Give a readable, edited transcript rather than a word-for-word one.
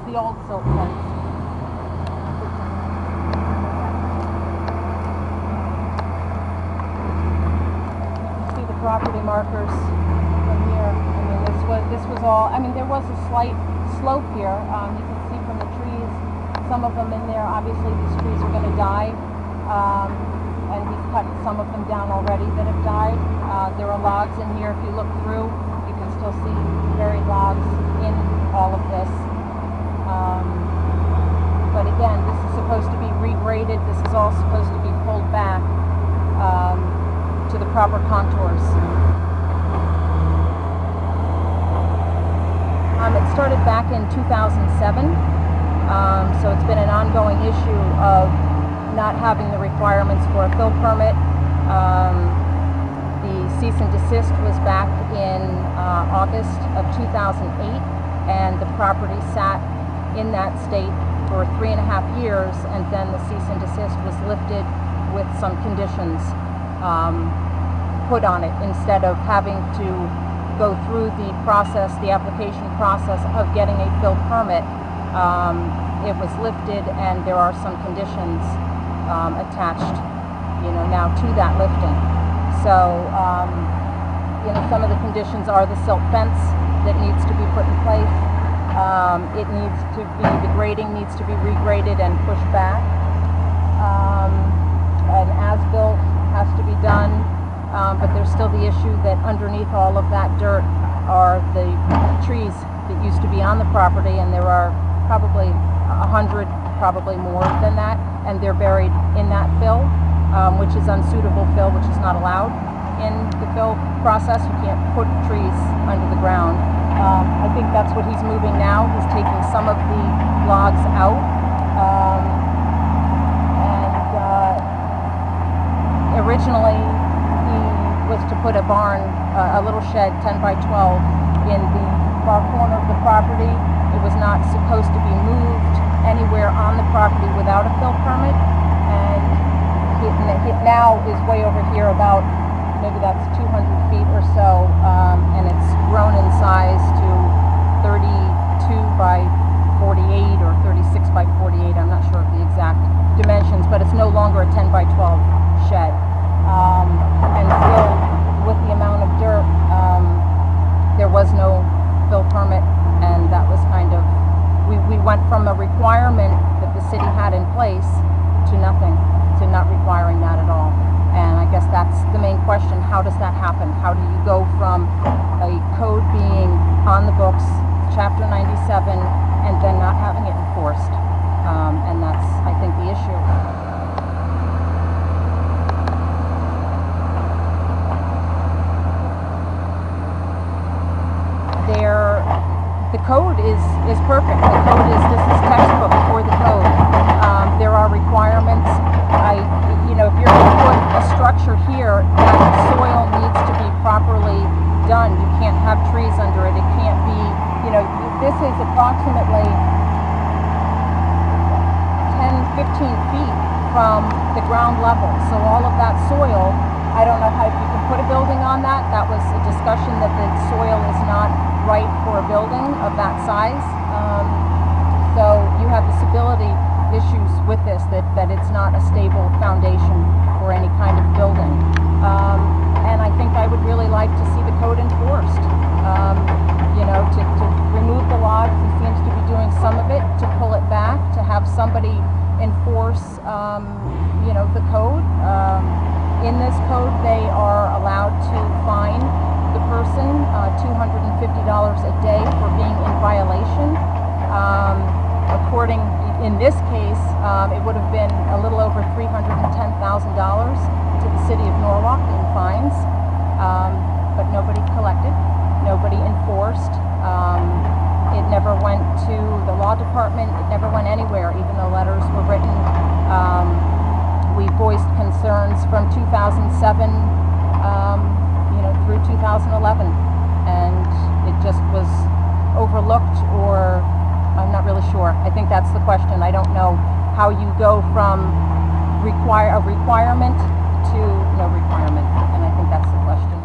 the old silt fence. You can see the property markers from here. I mean, this was all. I mean, there was a slight slope here. You can see from the trees, some of them in there. Obviously, these trees are going to die, and he's cut some of them down already that have died. There are logs in here. If you look through, you can still see buried logs in all of this. But again, this is supposed to be regraded. This is all supposed to be pulled back to the proper contours. It started back in 2007, so it's been an ongoing issue of not having the requirements for a fill permit. The cease and desist was back in August of 2008, and the property sat in that state for 3.5 years, and then the cease and desist was lifted with some conditions put on it, instead of having to go through the process, the application process of getting a fill permit. It was lifted, and there are some conditions attached, now to that lifting. So, some of the conditions are the silt fence that needs to be put in place. The grading needs to be regraded and pushed back. An as-built has to be done, but there's still the issue that underneath all of that dirt are the trees that used to be on the property, and there are probably 100, probably more than that, and they're buried in that fill, which is unsuitable fill, which is not allowed in the fill process. You can't put trees under the ground. I think that's what he's moving now. He's taking some of the logs out, and originally he was to put a barn, a little shed 10 by 12 in the far corner of the property. It was not supposed to be moved anywhere on the property without a fill permit, and it now is way over here, about maybe that's 200 feet or so, and it's grown in size to 32 by 48 or 36 by 48. I'm not sure of the exact dimensions, but it's no longer a 10 by 12 shed. And still, with the amount of dirt, there was no fill permit, and that was kind of, we went from a requirement that the city had in place to nothing, to not requiring that at all. And I guess that's the main question. How does that happen? How do you go from a code being on the books, Chapter 97, and then not having it enforced? And that's, I think, the issue. The code is perfect. The code this is textbook for the code. There are requirements. If you're going to put a structure here, that soil needs to be properly done. You can't have trees under it. It can't be, this is approximately 10, 15 feet from the ground level. So all of that soil, I don't know how you can put a building on that. That was a discussion that the soil is not right for a building of that size. So you have the stability issues with this, that it's not a stable foundation for any kind of building. And I think I would really like to see the code enforced. To remove the logs, he seems to be doing some of it, to pull it back, to have somebody enforce, the code. In this code, they are allowed to fine the person $250 a day for being in violation. In this case, it would have been a little over $310,000 to the city of Norwalk in fines, but nobody collected, nobody enforced. It never went to the law department, it never went anywhere, even though letters were written. We voiced concerns from 2007 through 2011, and it just was overlooked, or I'm not really sure. I think that's the question. I don't know how you go from a requirement to no requirement, and I think that's the question.